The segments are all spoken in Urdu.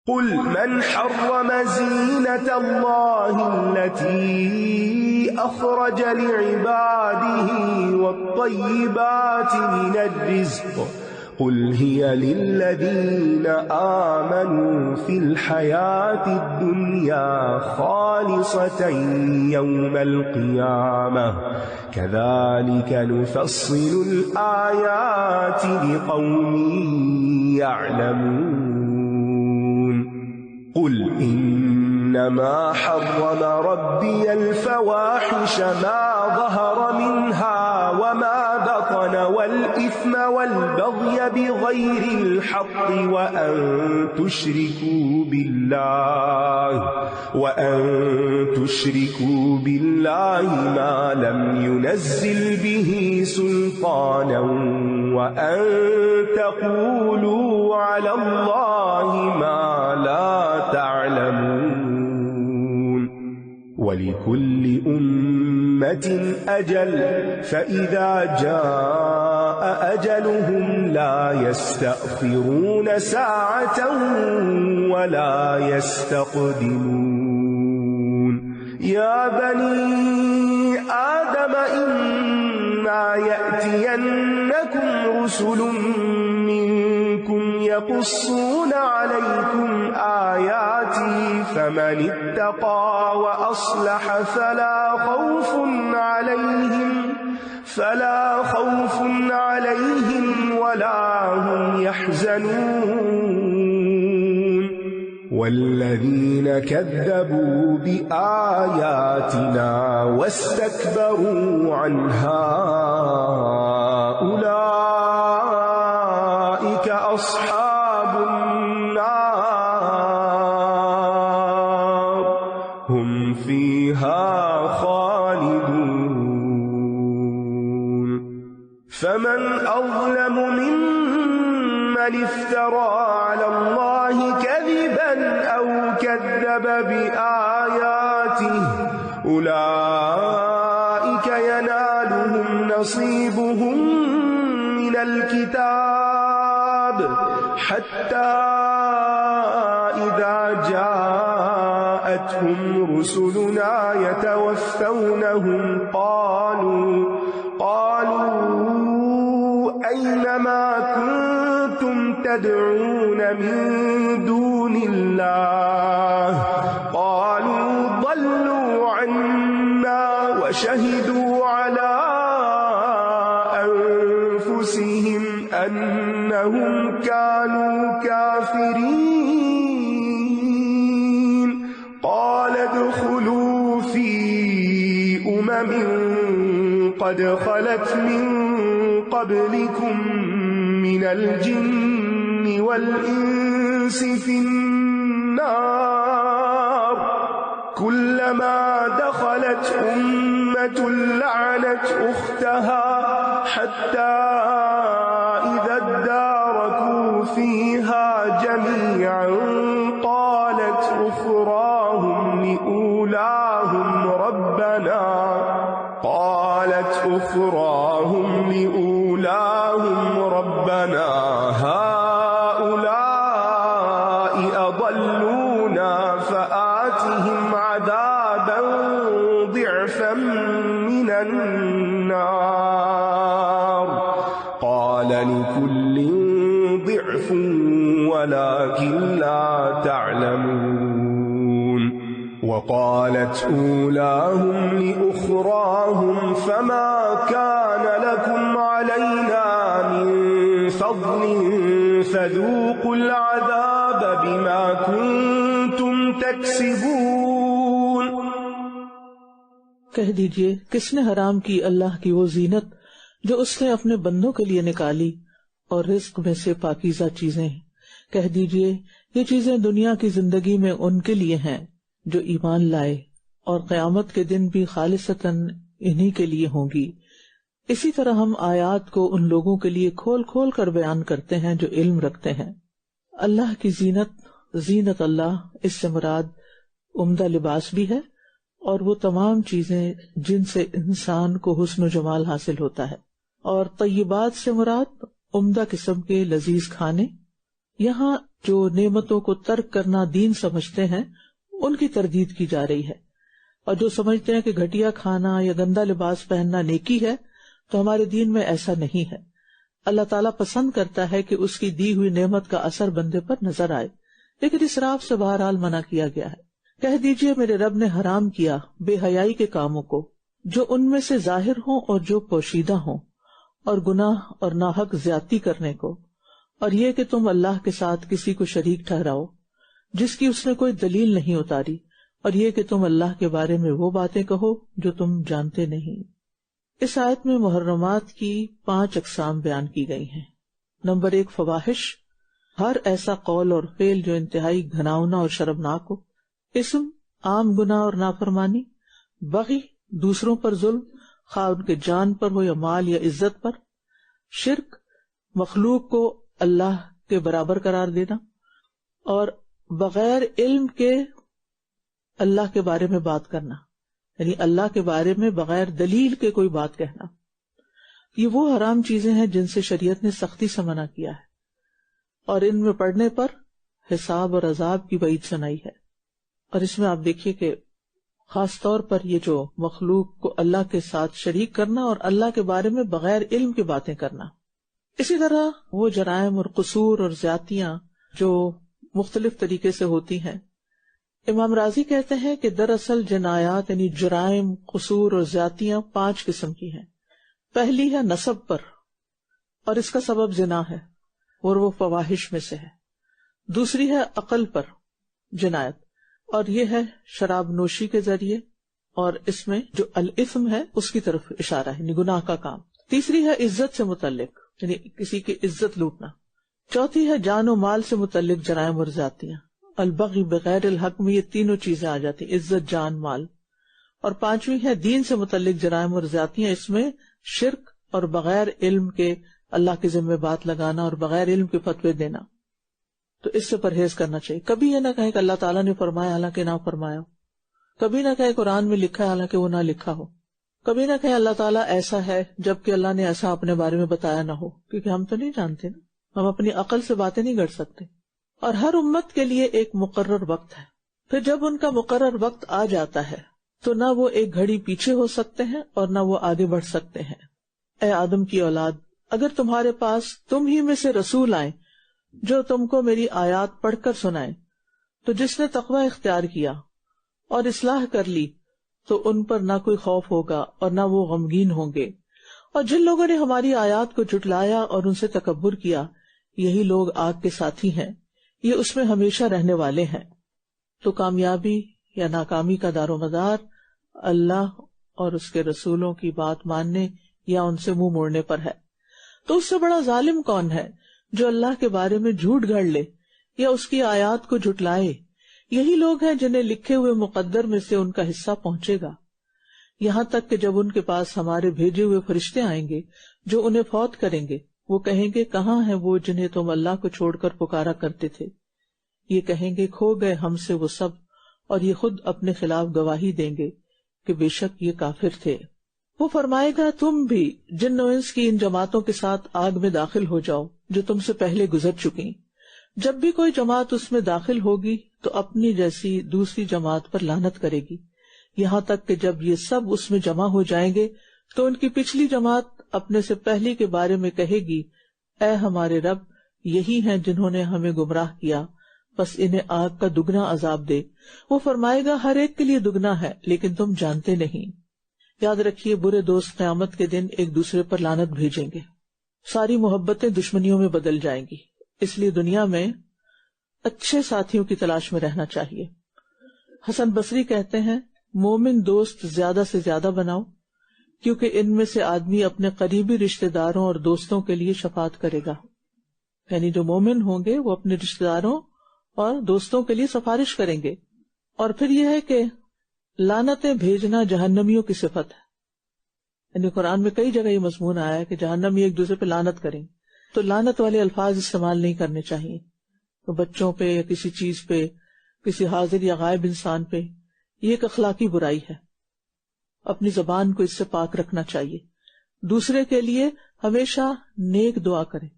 قل من حرم زينة الله التي أخرج لعباده والطيبات من الرزق قل هي للذين آمنوا في الحياة الدنيا خالصة يوم القيامة كذلك نفصل الآيات لقوم يعلمون قل إنما حرم ربي الفواحش ما ظهر منها وما بطن والإثم والبغي بغير الحق وأن تشركوا بالله ما لم ينزل به سلطانا وأن تقولوا على الله ما لا تعلمون ولكل أمة أجل فإذا جاء أجلهم لا يستأخرون ساعة ولا يستقدمون يا بني آدم إما يأتينكم رسل منكم يقصون عليكم آياتي فمن اتقى وأصلح فلا خوف عليهم ولا هم يحزنون والذين كذبوا بآياتنا واستكبروا عنها أولئك أصحاب النار هم فيها خالدون فمن أظلم ممن افترى على الله كذبا أو كذب بآياته أولئك ينالهم نصيبهم من الكتاب حتى إذا جاءتهم رسلنا يتوفونهم قالوا أين ما كنتم تدعون من دون الله قالوا ضلوا عنا وشهدوا على أنفسهم أنهم كانوا كافرين قال ادخلوا في قد خلت من قبلكم من الجن والإنس في النار كلما دخلت أمة لعنت أختها حتى إذا اداركوا فيها جميعا قالت أخراهم لأولاهم ربنا هؤلاء أضلونا فآتهم عذابا ضعفا من النار قال لكل ضعف ولكن لا تعلمون وقالت أولاهم لأخراهم فما كان لكم علينا من فضل فذوقوا العذاب بما كنتم تكسبون کہہ دیجئے کس نے حرام کی اللہ کی وہ زینت جو اس نے اپنے بندوں کے لیے نکالی اور رزق میں سے پاکیزہ چیزیں. کہہ دیجئے یہ چیزیں دنیا کی زندگی میں ان کے لیے ہیں جو ایمان لائے اور قیامت کے دن بھی خالصتاً انہی کے لیے ہوں گی. اسی طرح ہم آیات کو ان لوگوں کے لیے کھول کھول کر بیان کرتے ہیں جو علم رکھتے ہیں. اللہ کی زینت اللہ، اس سے مراد عمدہ لباس بھی ہے اور وہ تمام چیزیں جن سے انسان کو حسن و جمال حاصل ہوتا ہے. اور طیبات سے مراد عمدہ قسم کے لذیذ کھانے یہاں جو نعمتوں کو ترک کرنا دین سمجھتے ہیں ان کی تردید کی جا رہی ہے، اور جو سمجھتے ہیں کہ گھٹیا کھانا یا گندا لباس پہننا نیکی ہے، تو ہمارے دین میں ایسا نہیں ہے۔ اللہ تعالیٰ پسند کرتا ہے کہ اس کی دی ہوئی نعمت کا اثر بندے پر نظر آئے، لیکن اسراف سے بہرحال منع کیا گیا ہے۔ کہہ دیجئے میرے رب نے حرام کیا بے حیائی کے کاموں کو، جو ان میں سے ظاہر ہوں اور جو پوشیدہ ہوں، اور گناہ اور ناحق زیادتی کرنے کو، اور یہ کہ تم اللہ کے ساتھ کسی کو شریک ٹھہراؤ جس کی اس نے کوئی دلیل نہیں اتاری، اور یہ کہ تم اللہ کے بارے میں وہ باتیں کہو جو تم جانتے نہیں۔ اس آیت میں محرمات کی 5 اقسام بیان کی گئی ہیں۔ نمبر 1، فواحش، ہر ایسا قول اور فعل جو انتہائی گھناؤنا اور شرمناک ہو۔ اسم، عام گناہ اور نافرمانی۔ بغی، دوسروں پر ظلم، خواہ ان کے جان پر ہو یا مال یا عزت پر۔ شرک، مخلوق کو اللہ کے برابر قرار دینا، اور بغیر علم کے اللہ کے بارے میں بات کرنا، یعنی اللہ کے بارے میں بغیر دلیل کے کوئی بات کہنا۔ یہ وہ حرام چیزیں ہیں جن سے شریعت نے سختی سے منع کیا ہے، اور ان میں پڑنے پر حساب اور عذاب کی وعید سنائی ہے۔ اور اس میں آپ دیکھیے کہ خاص طور پر یہ جو مخلوق کو اللہ کے ساتھ شریک کرنا اور اللہ کے بارے میں بغیر علم کی باتیں کرنا۔ اسی طرح وہ جرائم اور قصور اور زیادتیاں جو مختلف طریقے سے ہوتی ہیں۔ امام راضی کہتے ہیں کہ دراصل جنایات یعنی جرائم، قصور اور زیادتیاں 5 قسم کی ہیں۔ پہلی ہے نسب پر، اور اس کا سبب زنا ہے اور وہ فواحش میں سے ہے۔ دوسری ہے عقل پر جنایت، اور یہ ہے شراب نوشی کے ذریعے، اور اس میں جو الاثم ہے اس کی طرف اشارہ ہے، یعنی گناہ کا کام۔ تیسری ہے عزت سے متعلق، یعنی کسی کی عزت لوٹنا۔ چوتھی ہے جان و مال سے متعلق جرائم اور زیادتیاں، البغی بغیر الحق میں یہ تینوں چیزیں آ جاتی، عزت، جان، مال۔ اور پانچویں ہے دین سے متعلق جرائم اور زیادتیاں، اس میں شرک اور بغیر علم کے اللہ کے ذمہ بات لگانا اور بغیر علم کے فتوے دینا۔ تو اس سے پرہیز کرنا چاہیے۔ کبھی یہ نہ کہیں کہ اللہ تعالیٰ نے فرمایا حالانکہ نہ فرمایا ہو، کبھی نہ کہیں قرآن میں لکھا ہے حالانکہ وہ نہ لکھا ہو، کبھی نہ کہیں اللہ تعالیٰ ایسا ہے جبکہ اللہ نے ایسا اپنے بارے میں بتایا نہ ہو، کیونکہ ہم تو نہیں جانتے نا، ہم اپنی عقل سے باتیں نہیں کر سکتے۔ اور ہر امت کے لیے ایک مقرر وقت ہے، پھر جب ان کا مقرر وقت آ جاتا ہے تو نہ وہ ایک گھڑی پیچھے ہو سکتے ہیں اور نہ وہ آگے بڑھ سکتے ہیں۔ اے آدم کی اولاد، اگر تمہارے پاس تم ہی میں سے رسول آئیں جو تم کو میری آیات پڑھ کر سنائیں، تو جس نے تقوی اختیار کیا اور اصلاح کر لی تو ان پر نہ کوئی خوف ہوگا اور نہ وہ غمگین ہوں گے۔ اور جن لوگوں نے ہماری آیات کو جھٹلایا اور ان سے تکبر کیا، یہی لوگ آگ کے ساتھی ہیں، یہ اس میں ہمیشہ رہنے والے ہیں۔ تو کامیابی یا ناکامی کا دار و مدار اللہ اور اس کے رسولوں کی بات ماننے یا ان سے منہ موڑنے پر ہے۔ تو اس سے بڑا ظالم کون ہے جو اللہ کے بارے میں جھوٹ گھڑ لے یا اس کی آیات کو جھٹلائے؟ یہی لوگ ہیں جنہیں لکھے ہوئے مقدر میں سے ان کا حصہ پہنچے گا، یہاں تک کہ جب ان کے پاس ہمارے بھیجے ہوئے فرشتے آئیں گے جو انہیں فوت کریں گے، وہ کہیں گے کہاں ہیں وہ جنہیں تم اللہ کو چھوڑ کر پکارا کرتے تھے؟ یہ کہیں گے کھو گئے ہم سے وہ سب، اور یہ خود اپنے خلاف گواہی دیں گے کہ بے شک یہ کافر تھے۔ وہ فرمائے گا تم بھی جن و انس کی ان جماعتوں کے ساتھ آگ میں داخل ہو جاؤ جو تم سے پہلے گزر چکی۔ جب بھی کوئی جماعت اس میں داخل ہوگی تو اپنی جیسی دوسری جماعت پر لعنت کرے گی، یہاں تک کہ جب یہ سب اس میں جمع ہو جائیں گے تو ان کی پچھلی جماعت اپنے سے پہلی کے بارے میں کہے گی، اے ہمارے رب، یہی ہیں جنہوں نے ہمیں گمراہ کیا، بس انہیں آگ کا دگنا عذاب دے۔ وہ فرمائے گا ہر ایک کے لیے دگنا ہے لیکن تم جانتے نہیں۔ یاد رکھیے برے دوست قیامت کے دن ایک دوسرے پر لعنت بھیجیں گے، ساری محبتیں دشمنیوں میں بدل جائیں گی، اس لیے دنیا میں اچھے ساتھیوں کی تلاش میں رہنا چاہیے۔ حسن بصری کہتے ہیں مومن دوست زیادہ سے زیادہ بناؤ، کیونکہ ان میں سے آدمی اپنے قریبی رشتہ داروں اور دوستوں کے لیے شفاعت کرے گا، یعنی جو مومن ہوں گے وہ اپنے رشتہ داروں اور دوستوں کے لیے سفارش کریں گے۔ اور پھر یہ ہے کہ لعنتیں بھیجنا جہنمیوں کی صفت ہے، یعنی قرآن میں کئی جگہ یہ مضمون آیا ہے کہ جہنمی ایک دوسرے پہ لعنت کریں، تو لعنت والے الفاظ استعمال نہیں کرنے چاہیے، تو بچوں پہ یا کسی چیز پہ، کسی حاضر یا غائب انسان پہ، یہ ایک اخلاقی برائی ہے، اپنی زبان کو اس سے پاک رکھنا چاہیے۔ دوسرے کے لیے ہمیشہ نیک دعا کریں،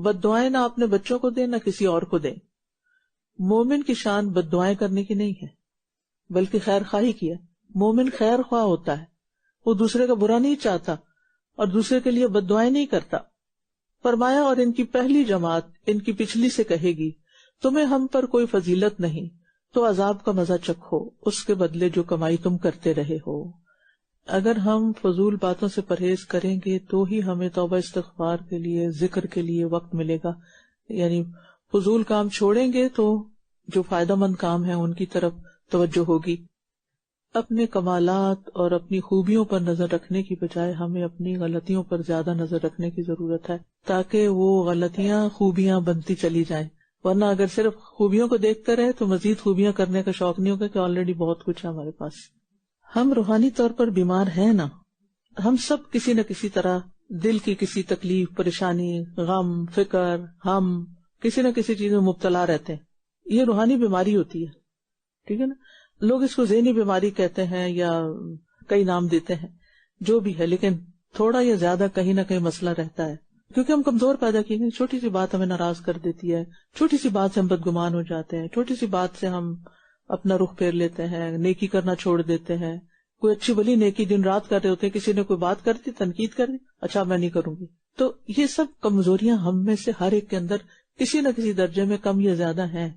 بد دعائیں نہ اپنے بچوں کو دیں نہ کسی اور کو دیں. مومن کی شان بد دعائیں کرنے کی نہیں ہے بلکہ خیر خواہی کی ہے. مومن خیر خواہ ہوتا ہے، وہ دوسرے کا برا نہیں چاہتا اور دوسرے کے لیے بد دعائیں نہیں کرتا. فرمایا اور ان کی پہلی جماعت ان کی پچھلی سے کہے گی تمہیں ہم پر کوئی فضیلت نہیں تو عذاب کا مزہ چکھو اس کے بدلے جو کمائی تم کرتے رہے ہو. اگر ہم فضول باتوں سے پرہیز کریں گے تو ہی ہمیں توبہ استغفار کے لیے ذکر کے لیے وقت ملے گا. یعنی فضول کام چھوڑیں گے تو جو فائدہ مند کام ہے ان کی طرف توجہ ہوگی. اپنے کمالات اور اپنی خوبیوں پر نظر رکھنے کی بجائے ہمیں اپنی غلطیوں پر زیادہ نظر رکھنے کی ضرورت ہے تاکہ وہ غلطیاں خوبیاں بنتی چلی جائیں. ورنہ اگر صرف خوبیوں کو دیکھتے رہے تو مزید خوبیاں کرنے کا شوق نہیں ہوگا کہ آلریڈی بہت کچھ ہے ہمارے پاس. ہم روحانی طور پر بیمار ہیں نا، ہم سب کسی نہ کسی طرح دل کی کسی تکلیف، پریشانی، غم، فکر، ہم کسی نہ کسی چیز میں مبتلا رہتے ہیں. یہ روحانی بیماری ہوتی ہے، ٹھیک ہے نا. لوگ اس کو ذہنی بیماری کہتے ہیں یا کئی نام دیتے ہیں، جو بھی ہے، لیکن تھوڑا یا زیادہ کہیں نہ کہیں مسئلہ رہتا ہے کیونکہ ہم کمزور پیدا کیے گئے. چھوٹی سی بات ہمیں ناراض کر دیتی ہے، چھوٹی سی بات سے ہم بدگمان ہو جاتے ہیں، چھوٹی سی بات سے ہم اپنا رخ پھیر لیتے ہیں، نیکی کرنا چھوڑ دیتے ہیں. کوئی اچھی بلی نیکی دن رات کر رہے ہوتے ہیں، کسی نے کوئی بات کر دی، تنقید کر دی، اچھا میں نہیں کروں گی. تو یہ سب کمزوریاں ہم میں سے ہر ایک کے اندر کسی نہ کسی درجے میں کم یا زیادہ ہیں.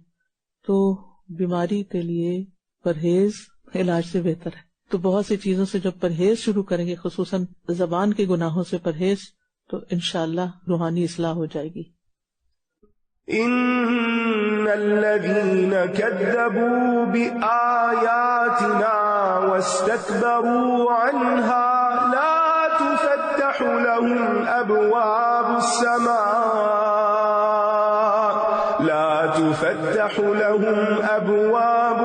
تو بیماری کے لیے پرہیز علاج سے بہتر ہے. تو بہت سی چیزوں سے جب پرہیز شروع کریں گے، خصوصاً زبان کے گناہوں سے پرہیز، تو انشاءاللہ روحانی اصلاح ہو جائے گی. إن الذين كذبوا بآياتنا واستكبروا عنها لا تفتح لهم أبواب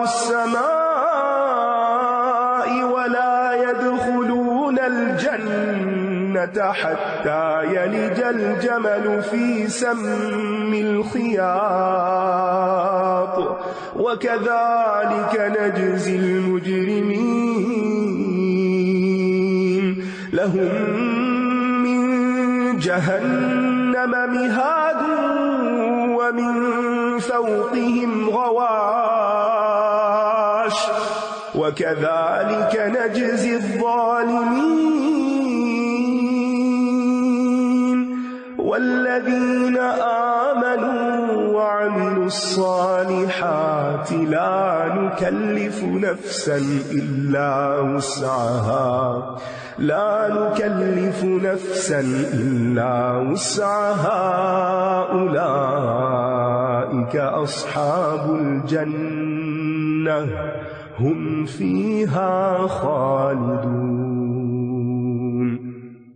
السماء ولا يدخلون الجنة حتى يلج الجمل في سم الخياط وكذلك نجزي المجرمين. لهم من جهنم مهاد ومن فوقهم غواش وكذلك نجزي الظالمين. والذين آمنوا وعملوا الصالحات لا نكلف نفسا إلا وسعها أولئك أصحاب الجنة هم فيها خالدون.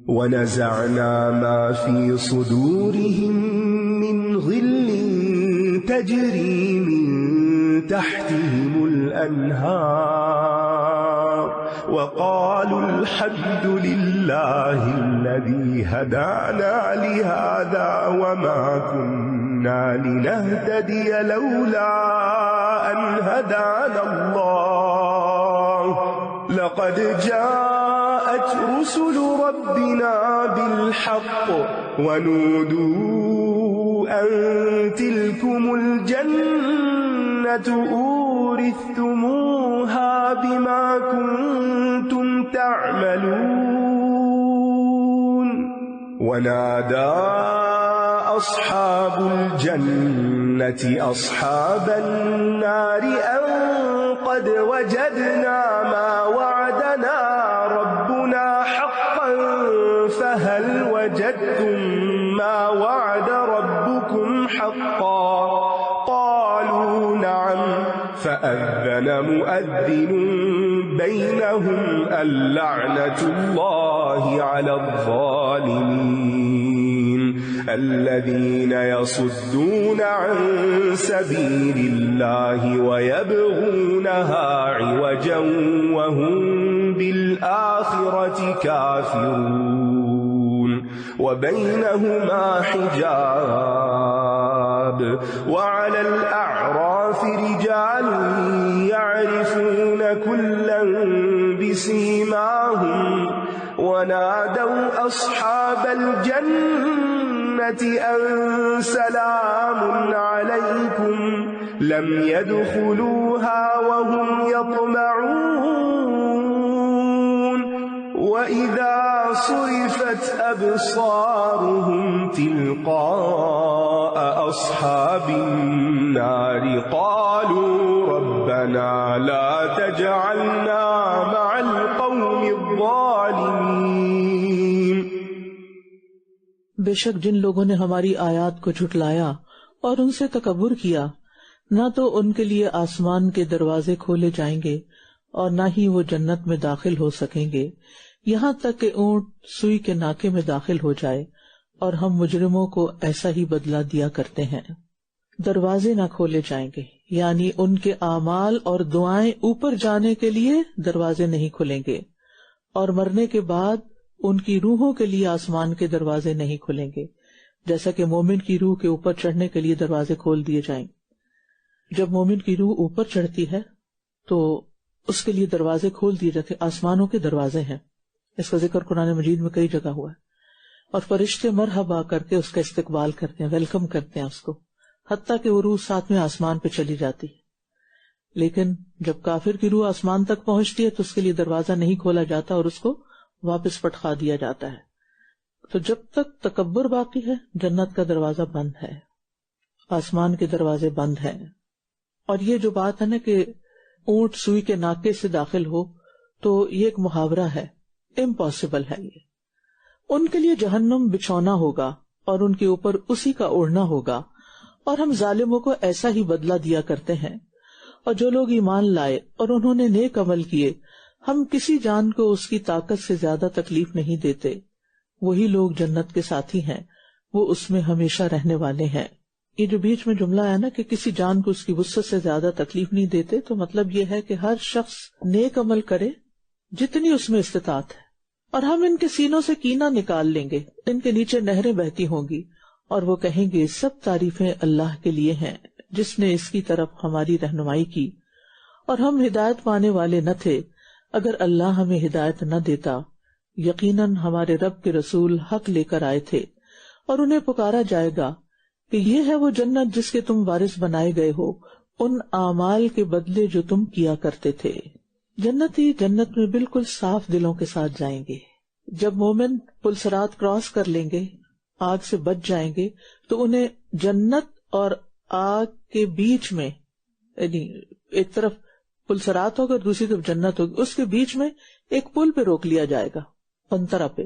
ونزعنا ما في صدورهم من غل تجري من تحتهم الأنهار وقالوا الحمد لله الذي هدانا لهذا وما كنا لنهتدي لولا أن هدانا الله لقد جاءت رسل ربنا بالحق ونودوا أن تلكم الجنة أورثتموها بما كنتم تعملون. ونادى أصحاب الجنة أصحاب النار أن قد وجدنا ما وعدنا ربنا حقا فهل وجدتم ما وعد ربكم حقا قالوا نعم فأذن مؤذن بينهم اللعنة الله على الظالمين. الذين يصدون عن سبيل الله ويبغونها عوجا وهم بالآخرة كافرون. وبينهما حجاب وعلى الأعراف رجال يعرفون كلا بسيماهم ونادوا أصحاب الجنة النعمة أن سلام عليكم لم يدخلوها وهم يطمعون وإذا صرفت أبصارهم تلقاء أصحاب النار قالوا ربنا لا تجعلنا مع القوم الظالمين. بے شک جن لوگوں نے ہماری آیات کو جھٹلایا اور ان سے تکبر کیا، نہ تو ان کے لیے آسمان کے دروازے کھولے جائیں گے اور نہ ہی وہ جنت میں داخل ہو سکیں گے، یہاں تک کہ اونٹ سوئی کے ناکے میں داخل ہو جائے، اور ہم مجرموں کو ایسا ہی بدلہ دیا کرتے ہیں. دروازے نہ کھولے جائیں گے، یعنی ان کے اعمال اور دعائیں اوپر جانے کے لیے دروازے نہیں کھلیں گے، اور مرنے کے بعد ان کی روحوں کے لیے آسمان کے دروازے نہیں کھلیں گے، جیسا کہ مومن کی روح کے اوپر چڑھنے کے لیے دروازے کھول دیے جائیں. جب مومن کی روح اوپر چڑھتی ہے تو اس کے لیے دروازے کھول دیے جاتے، آسمانوں کے دروازے ہیں. اس کا ذکر قرآن مجید میں کئی جگہ ہوا ہے، اور فرشتے مرحبا کر کے اس کا استقبال کرتے ہیں، ویلکم کرتے ہیں اس کو، حتیٰ کہ وہ روح ساتویں آسمان پہ چلی جاتی ہے. لیکن جب کافر کی روح آسمان تک پہنچتی ہے تو اس کے لیے دروازہ نہیں کھولا جاتا اور اس کو واپس پٹخا دیا جاتا ہے. تو جب تک تکبر باقی ہے جنت کا دروازہ بند ہے، آسمان کے دروازے بند ہیں. اور یہ جو بات ہے نا کہ اونٹ سوئی کے ناکے سے داخل ہو، تو یہ ایک محاورہ ہے، امپاسبل ہے. یہ ان کے لیے جہنم بچھونا ہوگا اور ان کے اوپر اسی کا اوڑھنا ہوگا، اور ہم ظالموں کو ایسا ہی بدلہ دیا کرتے ہیں. اور جو لوگ ایمان لائے اور انہوں نے نیک عمل کیے، ہم کسی جان کو اس کی طاقت سے زیادہ تکلیف نہیں دیتے. وہی لوگ جنت کے ساتھی ہیں، وہ اس میں ہمیشہ رہنے والے ہیں. یہ جو بیچ میں جملہ ہے نا کہ کسی جان کو اس کی وسعت سے زیادہ تکلیف نہیں دیتے، تو مطلب یہ ہے کہ ہر شخص نیک عمل کرے جتنی اس میں استطاعت ہے، اور ہم ان کے سینوں سے کینہ نکال لیں گے. ان کے نیچے نہریں بہتی ہوں گی، اور وہ کہیں گے سب تعریفیں اللہ کے لیے ہیں جس نے اس کی طرف ہماری رہنمائی کی، اور ہم ہدایت پانے والے نہ تھے اگر اللہ ہمیں ہدایت نہ دیتا. یقیناً ہمارے رب کے رسول حق لے کر آئے تھے، اور انہیں پکارا جائے گا کہ یہ ہے وہ جنت جس کے تم وارث بنائے گئے ہو، ان اعمال کے بدلے جو تم کیا کرتے تھے. جنتی جنت میں بالکل صاف دلوں کے ساتھ جائیں گے. جب مومن پلسرات کراس کر لیں گے، آگ سے بچ جائیں گے، تو انہیں جنت اور آگ کے بیچ میں، یعنی ایک طرف پلسرات ہوگا اور دوسری طرف جنت ہوگی، اس کے بیچ میں ایک پل پہ روک لیا جائے گا، پنترا پہ،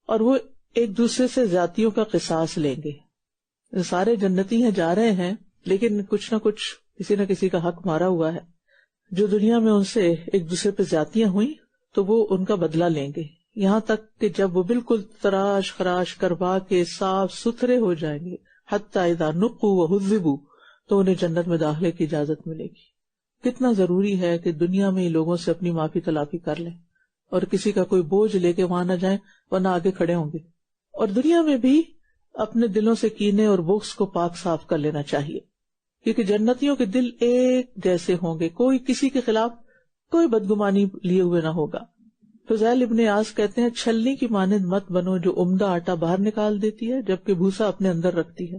اور وہ ایک دوسرے سے ذاتیوں کا قصاص لیں گے. سارے جنتی ہیں، جا رہے ہیں، لیکن کچھ نہ کچھ کسی نہ کسی کا حق مارا ہوا ہے. جو دنیا میں ان سے ایک دوسرے پہ زیادتیاں ہوئیں تو وہ ان کا بدلہ لیں گے، یہاں تک کہ جب وہ بالکل تراش خراش کروا کے صاف ستھرے ہو جائیں گے، حتی اذا نقوا وہذبوا، تو انہیں جنت میں داخلے کی اجازت ملے گی. کتنا ضروری ہے کہ دنیا میں لوگوں سے اپنی معافی تلافی کر لیں اور کسی کا کوئی بوجھ لے کے وہاں نہ جائیں، ورنہ آگے کھڑے ہوں گے. اور دنیا میں بھی اپنے دلوں سے کینے اور بغض کو پاک صاف کر لینا چاہیے، کیونکہ جنتیوں کے دل ایک جیسے ہوں گے، کوئی کسی کے خلاف کوئی بدگمانی لیے ہوئے نہ ہوگا. فضیل ابن عیاض کہتے ہیں چھلنی کی مانند مت بنو جو عمدہ آٹا باہر نکال دیتی ہے جبکہ بھوسا اپنے اندر رکھتی ہے.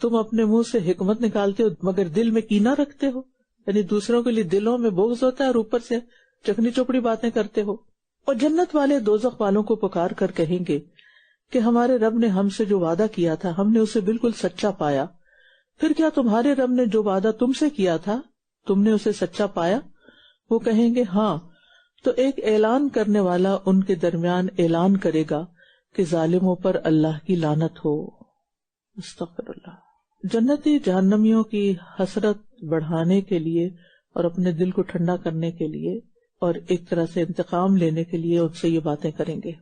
تم اپنے منہ سے حکمت نکالتے ہو مگر دل میں کینہ رکھتے ہو، یعنی دوسروں کے لیے دلوں میں بغض ہوتا ہے اور اوپر سے چکنی چوپڑی باتیں کرتے ہو. اور جنت والے دوزخ والوں کو پکار کر کہیں گے کہ ہمارے رب نے ہم سے جو وعدہ کیا تھا ہم نے اسے بالکل سچا پایا. پھر کیا تمہارے رب نے جو وعدہ تم سے کیا تھا تم نے اسے سچا پایا؟ وہ کہیں گے ہاں. تو ایک اعلان کرنے والا ان کے درمیان اعلان کرے گا کہ ظالموں پر اللہ کی لعنت ہو. استغفر اللہ. جنتی جہنمیوں کی حسرت بڑھانے کے لیے اور اپنے دل کو ٹھنڈا کرنے کے لیے اور ایک طرح سے انتقام لینے کے لیے ان سے یہ باتیں کریں گے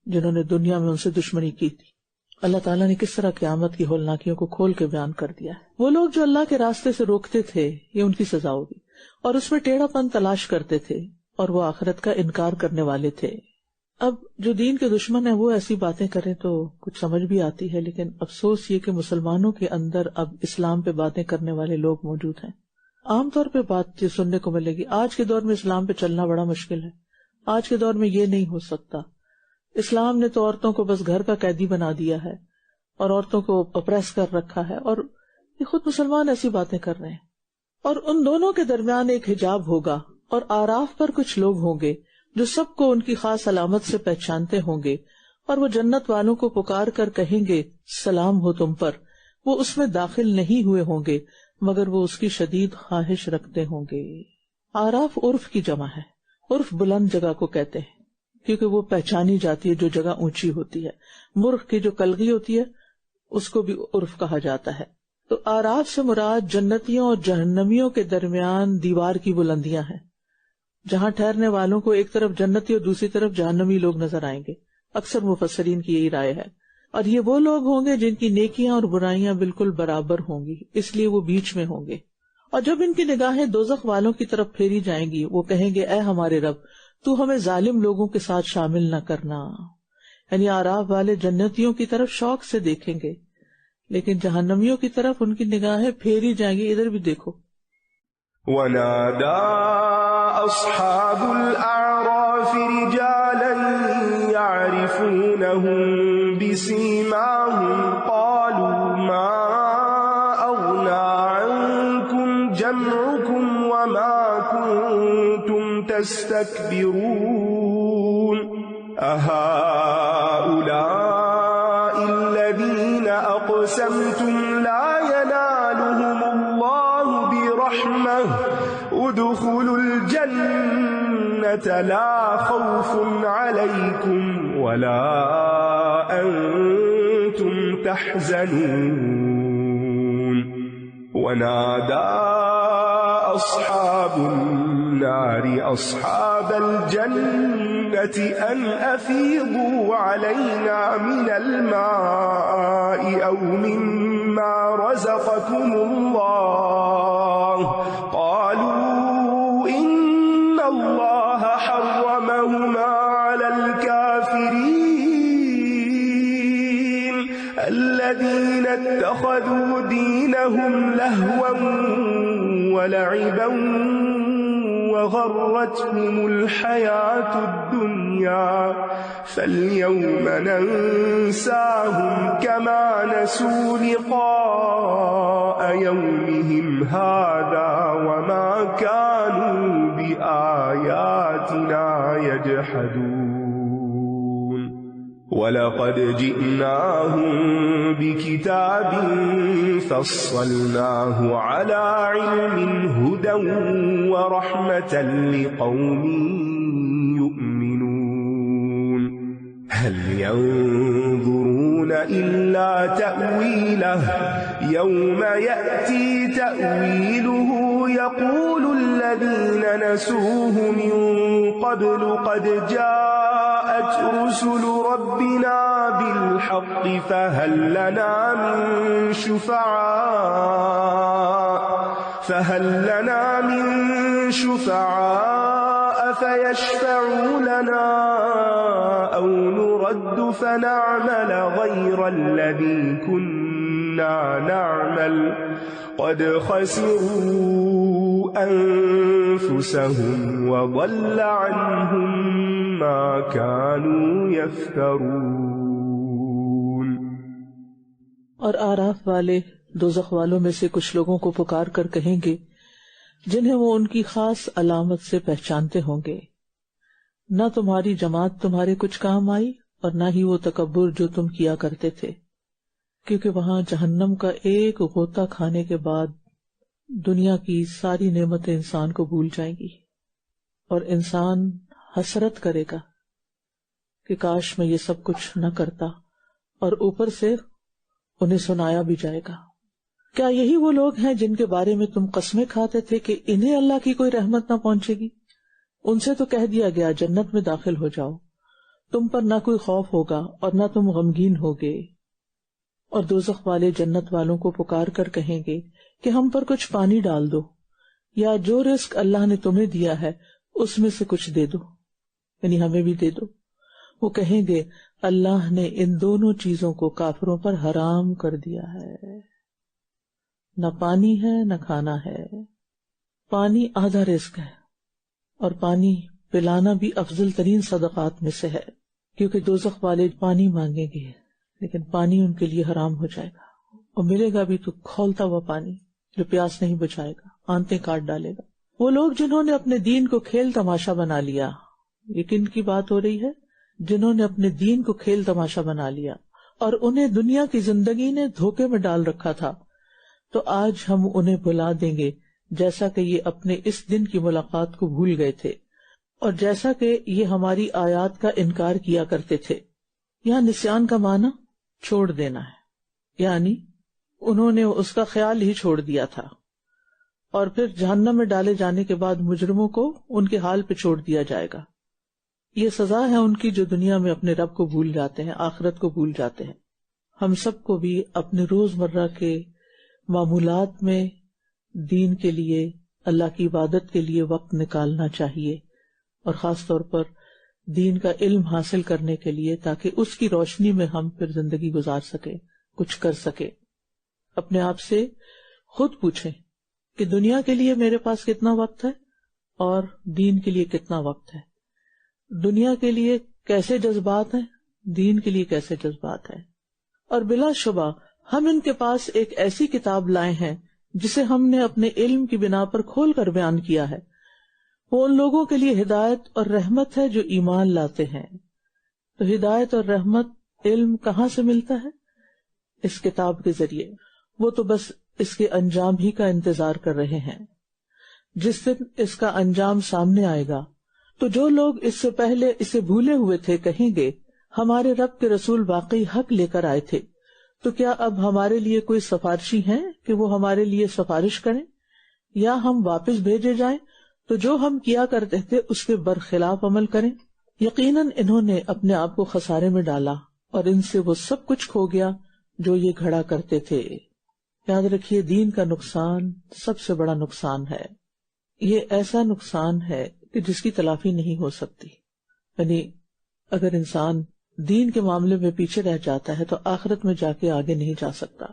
جنہوں نے دنیا میں ان سے دشمنی کی تھی. اللہ تعالیٰ نے کس طرح قیامت کی ہولناکیوں کو کھول کے بیان کر دیا ہے. وہ لوگ جو اللہ کے راستے سے روکتے تھے یہ ان کی سزا ہوگی، اور اس میں ٹیڑھا پن تلاش کرتے تھے اور وہ آخرت کا انکار کرنے والے تھے. اب جو دین کے دشمن ہیں وہ ایسی باتیں کریں تو کچھ سمجھ بھی آتی ہے، لیکن افسوس یہ کہ مسلمانوں کے اندر اب اسلام پہ باتیں کرنے والے لوگ موجود ہیں. عام طور پہ بات یہ سننے کو ملے گی آج کے دور میں اسلام پہ چلنا بڑا مشکل ہے، آج کے دور میں یہ نہیں ہو سکتا، اسلام نے تو عورتوں کو بس گھر کا قیدی بنا دیا ہے، اور عورتوں کو اپریس کر رکھا ہے، اور یہ خود مسلمان ایسی باتیں کر رہے ہیں. اور ان دونوں کے درمیان ایک حجاب ہوگا، اور آراف پر کچھ لوگ ہوں گے جو سب کو ان کی خاص علامت سے پہچانتے ہوں گے، اور وہ جنت والوں کو پکار کر کہیں گے سلام ہو تم پر. وہ اس میں داخل نہیں ہوئے ہوں گے مگر وہ اس کی شدید خواہش رکھتے ہوں گے. آراف عرف کی جمع ہے. عرف بلند جگہ کو کہتے ہیں کیونکہ وہ پہچانی جاتی ہے جو جگہ اونچی ہوتی ہے. مرغ کی جو کلگی ہوتی ہے اس کو بھی عرف کہا جاتا ہے. تو آراف سے مراد جنتیوں اور جہنمیوں کے درمیان دیوار کی بلندیاں ہیں، جہاں ٹھہرنے والوں کو ایک طرف جنتی اور دوسری طرف جہنمی لوگ نظر آئیں گے. اکثر مفسرین کی یہی رائے ہے. اور یہ وہ لوگ ہوں گے جن کی نیکیاں اور برائیاں بالکل برابر ہوں گی، اس لیے وہ بیچ میں ہوں گے. اور جب ان کی نگاہیں دوزخ والوں کی طرف پھیری جائیں گی وہ کہیں گے اے ہمارے رب تو ہمیں ظالم لوگوں کے ساتھ شامل نہ کرنا. یعنی آراف والے جنتیوں کی طرف شوق سے دیکھیں گے، لیکن جہنمیوں کی طرف ان کی نگاہیں پھیری جائیں گی. ادھر بھی دیکھو. ونادى أصحاب الأعراف رجالا يعرفونهم بسيماهم قالوا ما أغنى عنكم جمعكم وما كنتم تستكبرون أهؤلاء الذين أقسمتم لا ينالهم الله برحمة ادخلوا الجنة لا خوف عليكم ولا أنتم تحزنون ونادى أصحاب النار أصحاب الجنة أن أفيضوا علينا من الماء أو مما رزقكم الله قالوا إن الله حرمهما على الكافرين الذين اتخذوا دينهم لهوا ولعبا وغرتهم الحياة الدنيا فاليوم ننساهم كما نسوا لقاء يومهم هذا وما كانوا بآياتنا يجحدون وَلَقَدْ جِئْنَاهُمْ بِكِتَابٍ فَصَّلْنَاهُ عَلَى عِلْمٍ هُدًى وَرَحْمَةً لِقَوْمٍ يُؤْمِنُونَ هَلْ يَنظُرُونَ إِلَّا تَأْوِيلَهُ يَوْمَ يَأْتِي تَأْوِيلُهُ يَقُولُ الَّذِينَ نَسُوهُ مِن قَبْلُ قَدْ جَاءَتْ رُسُلُ رَبِّنَا بِالْحَقِّ فَهَلْ لَنَا مِن شُفَعَاءَ فَيَشْفَعُوا لَنَا أَوْ نُرَدُّ فَنَعْمَلَ غَيْرَ الَّذِي كُنَّا نَعْمَلُ قَدْ خَسِرُوا أَنفُسَهُمْ وَضَلَّ عَنْهُمْ مَا كَانُوا يَفْتَرُونَ. اور آراف والے دوزخ والوں میں سے کچھ لوگوں کو پکار کر کہیں گے جنہیں وہ ان کی خاص علامت سے پہچانتے ہوں گے، نہ تمہاری جماعت تمہارے کچھ کام آئی اور نہ ہی وہ تکبر جو تم کیا کرتے تھے، کیونکہ وہاں جہنم کا ایک غوطہ کھانے کے بعد دنیا کی ساری نعمتیں انسان کو بھول جائیں گی اور انسان حسرت کرے گا کہ کاش میں یہ سب کچھ نہ کرتا، اور اوپر سے انہیں سنایا بھی جائے گا. کیا یہی وہ لوگ ہیں جن کے بارے میں تم قسمیں کھاتے تھے کہ انہیں اللہ کی کوئی رحمت نہ پہنچے گی؟ ان سے تو کہہ دیا گیا جنت میں داخل ہو جاؤ، تم پر نہ کوئی خوف ہوگا اور نہ تم غمگین ہوگے. اور دوزخ والے جنت والوں کو پکار کر کہیں گے کہ ہم پر کچھ پانی ڈال دو، یا جو رزق اللہ نے تمہیں دیا ہے اس میں سے کچھ دے دو، یعنی ہمیں بھی دے دو. وہ کہیں گے اللہ نے ان دونوں چیزوں کو کافروں پر حرام کر دیا ہے، نہ پانی ہے نہ کھانا ہے. پانی آدھا رزق ہے، اور پانی پلانا بھی افضل ترین صدقات میں سے ہے، کیونکہ دوزخ والے پانی مانگیں گے لیکن پانی ان کے لیے حرام ہو جائے گا، اور ملے گا بھی تو کھولتا ہوا پانی جو پیاس نہیں بچائے گا، آنتیں کاٹ ڈالے گا۔ وہ لوگ جنہوں نے اپنے دین کو کھیل تماشا بنا لیا، یہ کن کی بات ہو رہی ہے؟ جنہوں نے اپنے دین کو کھیل تماشا بنا لیا اور انہیں دنیا کی زندگی نے دھوکے میں ڈال رکھا تھا، تو آج ہم انہیں بھلا دیں گے جیسا کہ یہ اپنے اس دن کی ملاقات کو بھول گئے تھے اور جیسا کہ یہ ہماری آیات کا انکار کیا کرتے تھے۔ یہاں نسیان کا معنی چھوڑ دینا ہے، یعنی انہوں نے اس کا خیال ہی چھوڑ دیا تھا، اور پھر جہنم میں ڈالے جانے کے بعد مجرموں کو ان کے حال پہ چھوڑ دیا جائے گا۔ یہ سزا ہے ان کی جو دنیا میں اپنے رب کو بھول جاتے ہیں، آخرت کو بھول جاتے ہیں۔ ہم سب کو بھی اپنے روزمرہ کے معمولات میں دین کے لیے، اللہ کی عبادت کے لیے وقت نکالنا چاہیے، اور خاص طور پر دین کا علم حاصل کرنے کے لیے، تاکہ اس کی روشنی میں ہم پھر زندگی گزار سکیں، کچھ کر سکیں۔ اپنے آپ سے خود پوچھیں کہ دنیا کے لیے میرے پاس کتنا وقت ہے اور دین کے لیے کتنا وقت ہے، دنیا کے لیے کیسے جذبات ہیں، دین کے لیے کیسے جذبات ہیں۔ اور بلا شبہ ہم ان کے پاس ایک ایسی کتاب لائے ہیں جسے ہم نے اپنے علم کی بنا پر کھول کر بیان کیا ہے۔ وہ ان لوگوں کے لیے ہدایت اور رحمت ہے جو ایمان لاتے ہیں۔ تو ہدایت اور رحمت، علم کہاں سے ملتا ہے؟ اس کتاب کے ذریعے۔ وہ تو بس اس کے انجام ہی کا انتظار کر رہے ہیں۔ جس دن اس کا انجام سامنے آئے گا تو جو لوگ اس سے پہلے اسے بھولے ہوئے تھے کہیں گے ہمارے رب کے رسول واقعی حق لے کر آئے تھے، تو کیا اب ہمارے لیے کوئی سفارشی ہیں کہ وہ ہمارے لیے سفارش کریں، یا ہم واپس بھیجے جائیں تو جو ہم کیا کرتے تھے اس کے برخلاف عمل کریں؟ یقیناً انہوں نے اپنے آپ کو خسارے میں ڈالا اور ان سے وہ سب کچھ کھو گیا جو یہ گھڑا کرتے تھے۔ یاد رکھیے، دین کا نقصان سب سے بڑا نقصان ہے۔ یہ ایسا نقصان ہے کہ جس کی تلافی نہیں ہو سکتی۔ یعنی اگر انسان دین کے معاملے میں پیچھے رہ جاتا ہے تو آخرت میں جا کے آگے نہیں جا سکتا۔